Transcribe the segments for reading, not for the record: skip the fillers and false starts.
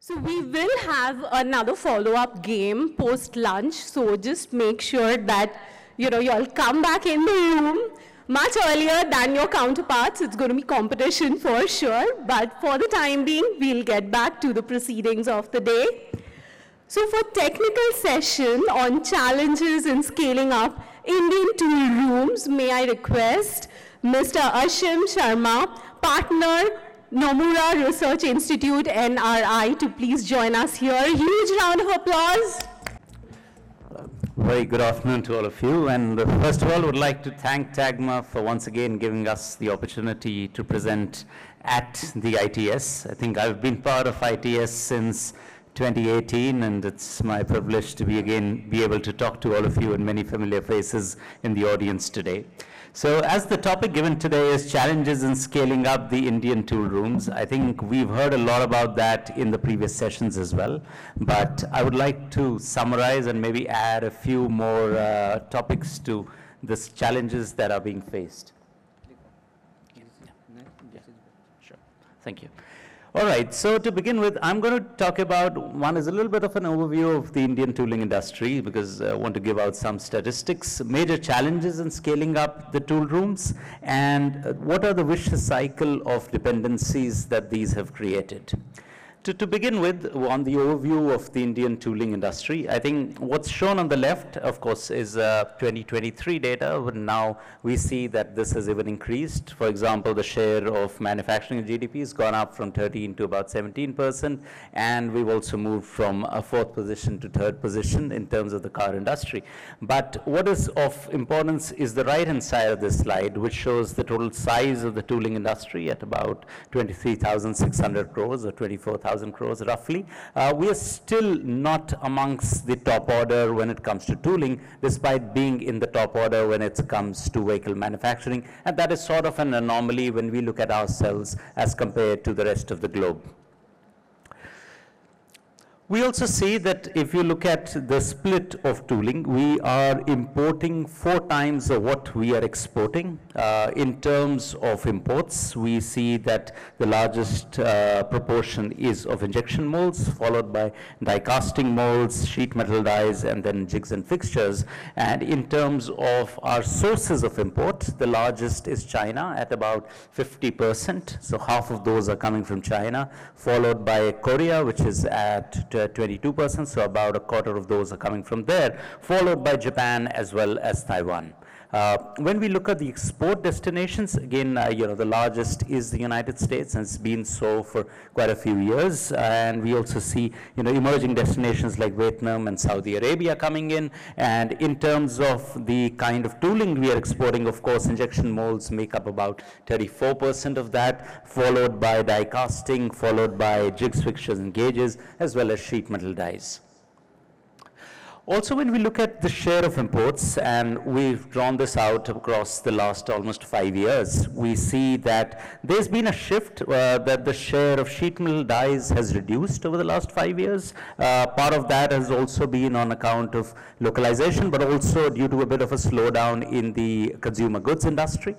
So we will have another follow-up game post-lunch, so just make sure that, you'll come back in the room much earlier than your counterparts. It's going to be competition for sure, but for the time being, we'll get back to the proceedings of the day. So for technical session on challenges in scaling up Indian tool rooms, may I request Mr. Ashim Sharma, partner, Nomura Research Institute, NRI, to please join us here. Huge round of applause. Very good afternoon to all of you. And first of all, I would like to thank TAGMA for once again giving us the opportunity to present at the ITS. I think I've been part of ITS since 2018, and it's my privilege to be able to talk to all of you and many familiar faces in the audience today. So as the topic given today is challenges in scaling up the Indian tool rooms, I think we've heard a lot about that in the previous sessions as well, but I would like to summarize and maybe add a few more topics to these challenges that are being faced. Sure. Thank you. All right, so to begin with, I'm going to talk about, one is a little bit of an overview of the Indian tooling industry, because I want to give out some statistics, major challenges in scaling up the tool rooms, and what are the vicious cycle of dependencies that these have created. To begin with, on the overview of the Indian tooling industry, I think what's shown on the left, of course, is 2023 data, but now we see that this has even increased. For example, the share of manufacturing in GDP has gone up from 13 to about 17%, and we've also moved from a fourth position to third position in terms of the car industry. But what is of importance is the right-hand side of this slide, which shows the total size of the tooling industry at about 23,600 crores or 24,000 crores roughly. We are still not amongst the top order when it comes to tooling, despite being in the top order when it comes to vehicle manufacturing, and that is sort of an anomaly when we look at ourselves as compared to the rest of the globe. We also see that if you look at the split of tooling, we are importing 4 times of what we are exporting. In terms of imports, we see that the largest proportion is of injection molds, followed by die casting molds, sheet metal dies, and then jigs and fixtures. And in terms of our sources of import, the largest is China at about 50%. So half of those are coming from China, followed by Korea, which is at 22%, so about a quarter of those are coming from there, followed by Japan as well as Taiwan. When we look at the export destinations, again, the largest is the United States, and it's been so for quite a few years. And we also see, emerging destinations like Vietnam and Saudi Arabia coming in. And in terms of the kind of tooling we are exporting, of course, injection molds make up about 34% of that, followed by die casting, followed by jigs, fixtures, and gauges, as well as sheet metal dies. Also, when we look at the share of imports, and we've drawn this out across the last almost 5 years, we see that there's been a shift that the share of sheet metal dies has reduced over the last 5 years. Part of that has also been on account of localization, but also due to a bit of a slowdown in the consumer goods industry.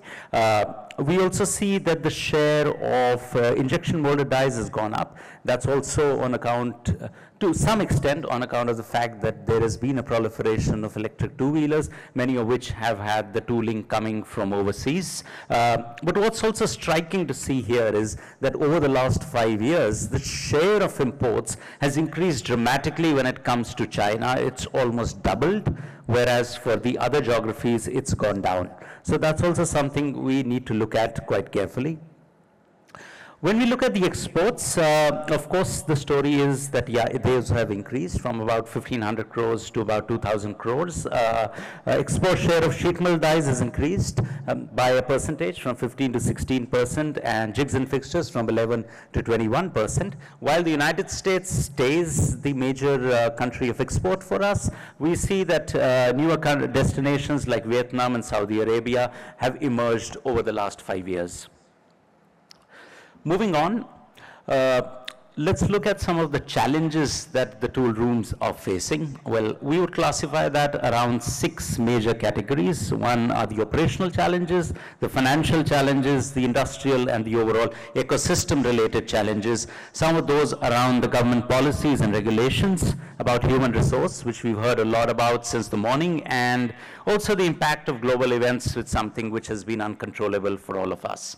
We also see that the share of injection molded dies has gone up. That's also on account, to some extent, on account of the fact that there has been a proliferation of electric two-wheelers, many of which have had the tooling coming from overseas. But what's also striking to see here is that over the last 5 years, the share of imports has increased dramatically when it comes to China. It's almost doubled, whereas for the other geographies, it's gone down. So that's also something we need to look at quite carefully. When we look at the exports, of course, the story is that, those have increased from about 1,500 crores to about 2,000 crores. Export share of sheet metal dies has increased by a percentage from 15 to 16%, and jigs and fixtures from 11 to 21%. While the United States stays the major country of export for us, we see that newer destinations like Vietnam and Saudi Arabia have emerged over the last 5 years. Moving on, Let's look at some of the challenges that the tool rooms are facing. Well, we would classify that around 6 major categories. One are the operational challenges, the financial challenges, the industrial and the overall ecosystem related challenges. Some of those around the government policies and regulations about human resource, which we've heard a lot about since the morning, and also the impact of global events with something which has been uncontrollable for all of us.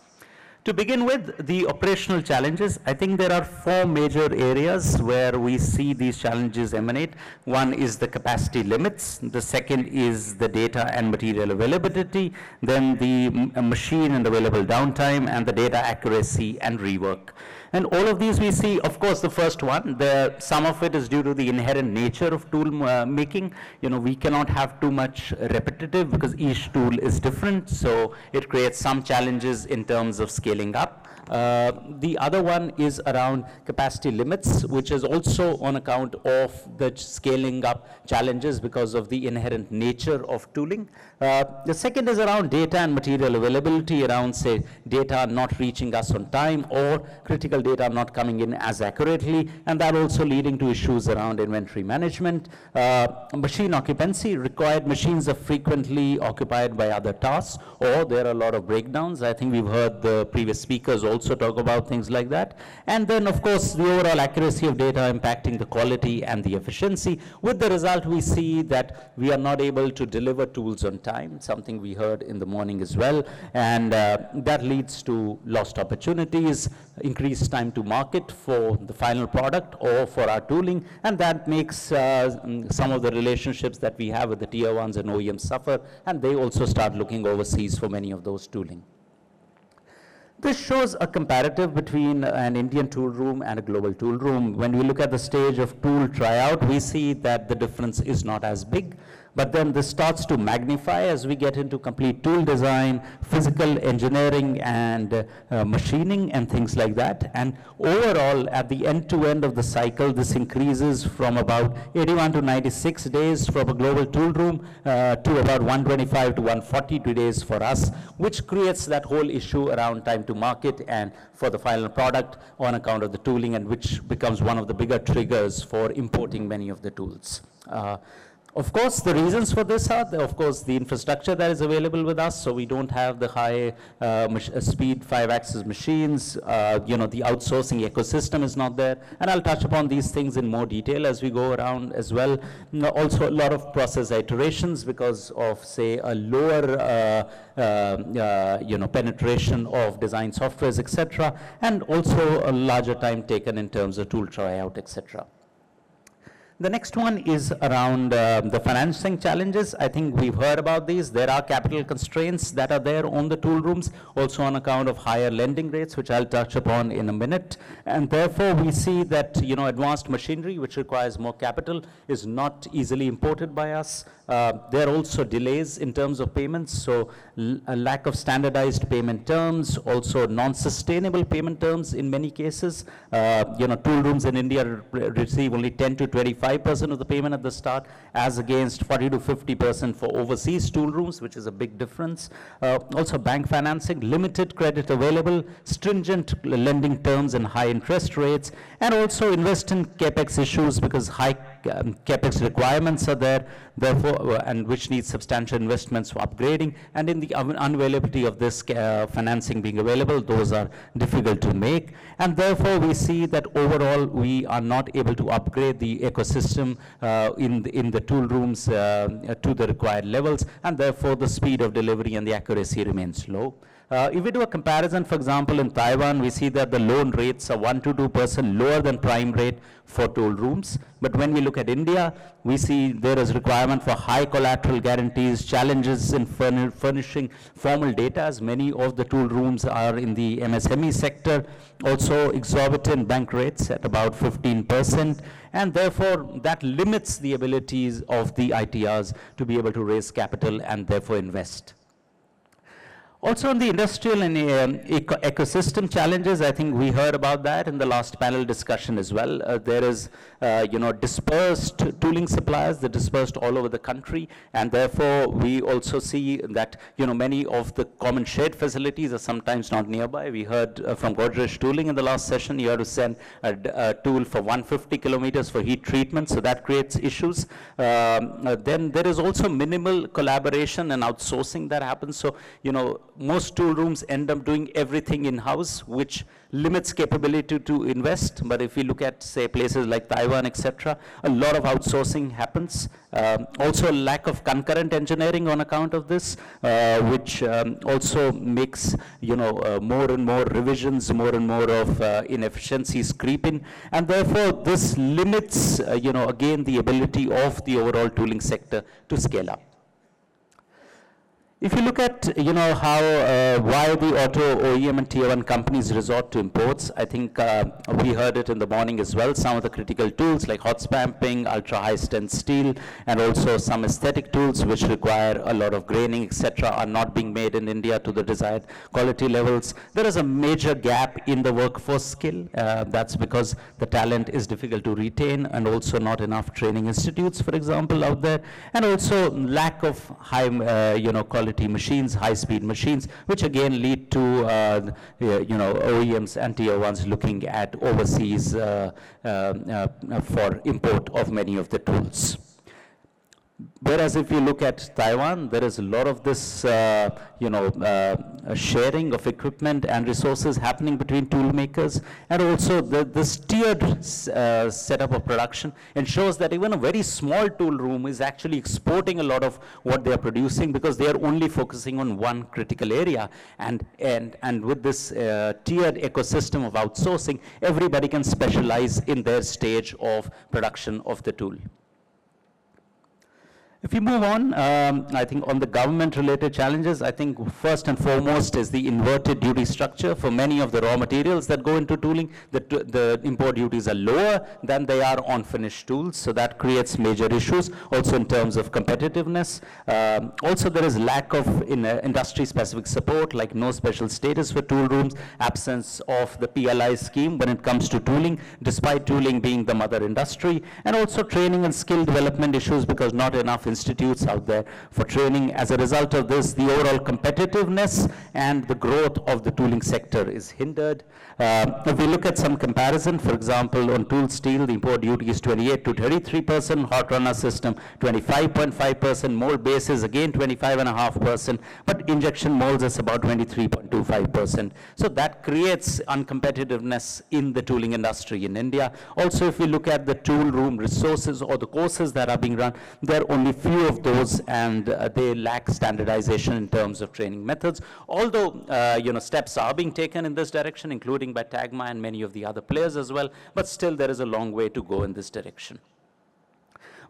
To begin with, the operational challenges, I think there are 4 major areas where we see these challenges emanate. One is the capacity limits, the second is the data and material availability, then the machine and available downtime, and the data accuracy and rework. And all of these we see, of course, the first one, some of it is due to the inherent nature of tool making. You know, we cannot have too much repetitive because each tool is different, so it creates some challenges in terms of scaling up. The other one is around capacity limits, which is also on account of the scaling up challenges because of the inherent nature of tooling. The second is around data and material availability, around, say, data not reaching us on time or critical data not coming in as accurately, and that also leading to issues around inventory management. Machine occupancy, required machines are frequently occupied by other tasks, or there are a lot of breakdowns. I think we've heard the previous speakers also talk about things like that. And then, of course, the overall accuracy of data impacting the quality and the efficiency. With the result, we see that we are not able to deliver tools on time, something we heard in the morning as well. And that leads to lost opportunities, increased time to market for the final product or for our tooling. And that makes some of the relationships that we have with the tier 1s and OEMs suffer. And they also start looking overseas for many of those tooling. This shows a comparative between an Indian tool room and a global tool room. When we look at the stage of tool tryout, we see that the difference is not as big. But then this starts to magnify as we get into complete tool design, physical engineering, and machining, and things like that. And overall, at the end-to-end of the cycle, this increases from about 81 to 96 days from a global tool room to about 125 to 142 days for us, which creates that whole issue around time to market and for the final product on account of the tooling, and which becomes one of the bigger triggers for importing many of the tools. Of course, the reasons for this are, of course, the infrastructure that is available with us, so we don't have the high speed 5-axis machines, the outsourcing ecosystem is not there, and I'll touch upon these things in more detail as we go around as well. Also, a lot of process iterations because of, say, a lower penetration of design softwares, etc., and also a larger time taken in terms of tool tryout, etc. The next one is around the financing challenges. I think we've heard about these. There are capital constraints that are there on the tool rooms, also on account of higher lending rates, which I'll touch upon in a minute. And therefore, we see that advanced machinery, which requires more capital, is not easily imported by us. There are also delays in terms of payments, so a lack of standardized payment terms, also non-sustainable payment terms in many cases. Tool rooms in India receive only 10 to 25% of the payment at the start, as against 40 to 50% for overseas tool rooms, which is a big difference. Also bank financing, limited credit available, stringent lending terms and high interest rates, and also invest in capex issues because high capex requirements are there, therefore, and which needs substantial investments for upgrading, and in the unavailability of this financing being available, those are difficult to make, and therefore we see that overall we are not able to upgrade the ecosystem in the tool rooms to the required levels, and therefore the speed of delivery and the accuracy remains low. If we do a comparison, for example, in Taiwan, we see that the loan rates are 1 to 2% lower than prime rate for tool rooms. But when we look at India, we see there is requirement for high collateral guarantees, challenges in furnishing formal data, as many of the tool rooms are in the MSME sector, also exorbitant bank rates at about 15%, and therefore that limits the abilities of the ITRs to be able to raise capital and therefore invest. Also on the industrial and ecosystem challenges, I think we heard about that in the last panel discussion as well. There is, dispersed tooling suppliers, they're dispersed all over the country, and therefore we also see that, many of the common shared facilities are sometimes not nearby. We heard from Godrej Tooling in the last session, you have to send a tool for 150 kilometers for heat treatment, so that creates issues. Then there is also minimal collaboration and outsourcing that happens. So, most tool rooms end up doing everything in-house, which limits capability to invest. But if we look at, say, places like Taiwan, etc., a lot of outsourcing happens. Also, lack of concurrent engineering on account of this, which also makes, more and more revisions, more and more of inefficiencies creep in. And therefore, this limits, again, the ability of the overall tooling sector to scale up. If you look at, how, why the auto OEM and tier 1 companies resort to imports, I think we heard it in the morning as well. Some of the critical tools like hot stamping, ultra high strength steel, and also some aesthetic tools which require a lot of graining, etc., are not being made in India to the desired quality levels. There is a major gap in the workforce skill. That's because the talent is difficult to retain, and also not enough training institutes, for example, out there, and also lack of high, quality machines, high-speed machines, which again lead to OEMs and tier 1s looking at overseas for import of many of the tools. Whereas if you look at Taiwan, there is a lot of this, sharing of equipment and resources happening between tool makers, and also this tiered setup of production ensures that even a very small tool room is actually exporting a lot of what they are producing, because they are only focusing on one critical area. And with this tiered ecosystem of outsourcing, everybody can specialize in their stage of production of the tool. If you move on, I think on the government-related challenges, I think first and foremost is the inverted duty structure. For many of the raw materials that go into tooling, the import duties are lower than they are on finished tools, so that creates major issues, also in terms of competitiveness. Also, there is lack of industry-specific support, like no special status for tool rooms, absence of the PLI scheme when it comes to tooling, despite tooling being the mother industry, and also training and skill development issues, because not enough institutes out there for training. As a result of this, the overall competitiveness and the growth of the tooling sector is hindered. If we look at some comparison, for example, on tool steel, the import duty is 28 to 33%, hot runner system 25.5%, mold bases again 25.5%, but injection molds is about 23.25%. So that creates uncompetitiveness in the tooling industry in India. Also, if we look at the tool room resources or the courses that are being run, there are only few of those, and they lack standardization in terms of training methods. Although, steps are being taken in this direction, including by TAGMA and many of the other players as well, but still there is a long way to go in this direction.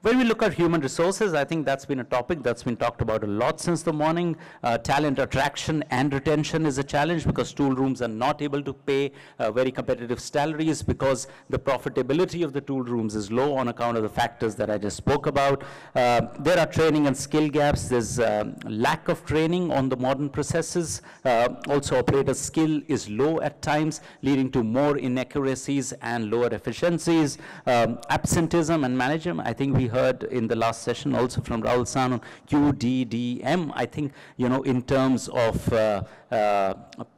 When we look at human resources, I think that's been a topic that's been talked about a lot since the morning. Talent attraction and retention is a challenge, because tool rooms are not able to pay very competitive salaries, because the profitability of the tool rooms is low on account of the factors that I just spoke about. There are training and skill gaps. There's lack of training on the modern processes. Also, operator skill is low at times, leading to more inaccuracies and lower efficiencies. Absenteeism and management, I think we heard in the last session also from Rahul San on QDDM. I think, in terms of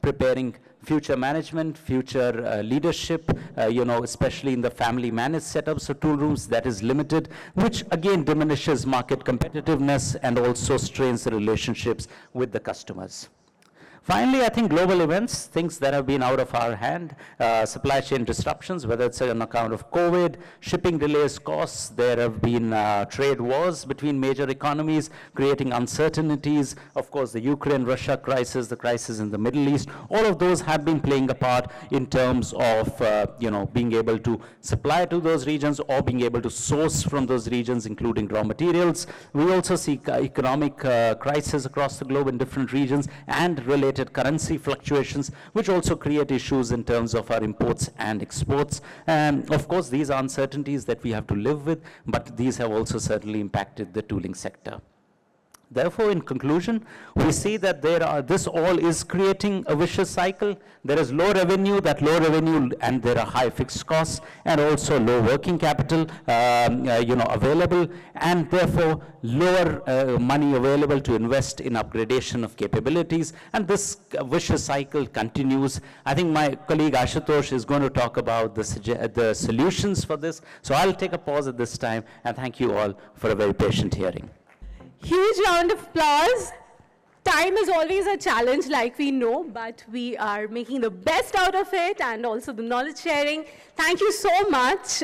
preparing future management, future leadership, especially in the family managed setups of tool rooms, that is limited, which again diminishes market competitiveness and also strains the relationships with the customers. Finally, I think global events, things that have been out of our hand, supply chain disruptions, whether it's on account of COVID, shipping delays, costs. There have been trade wars between major economies, creating uncertainties. Of course, the Ukraine-Russia crisis, the crisis in the Middle East, all of those have been playing a part in terms of, being able to supply to those regions or being able to source from those regions, including raw materials. We also see economic crisis across the globe in different regions, and related currency fluctuations, which also create issues in terms of our imports and exports. And of course, these are uncertainties that we have to live with, but these have also certainly impacted the tooling sector. Therefore, in conclusion, we see that this all is creating a vicious cycle. There is low revenue, and there are high fixed costs, and also low working capital, available, and therefore lower money available to invest in upgradation of capabilities. And this vicious cycle continues. I think my colleague Ashutosh is going to talk about the solutions for this. So I'll take a pause at this time, and thank you all for a very patient hearing. Huge round of applause. Time is always a challenge, like we know, but we are making the best out of it, and also the knowledge sharing. Thank you so much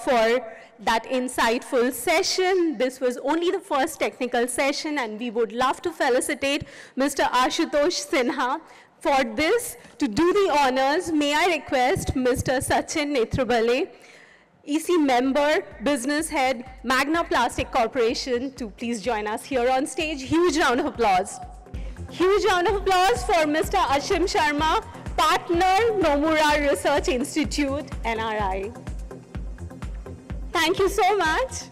for that insightful session. This was only the first technical session, and we would love to felicitate Mr. Ashutosh Sinha for this. To do the honors, may I request Mr. Sachin Netrabale, EC member, business head, Magna Plastic Corporation, to please join us here on stage. Huge round of applause. Huge round of applause for Mr. Ashim Sharma, partner, Nomura Research Institute, NRI. Thank you so much.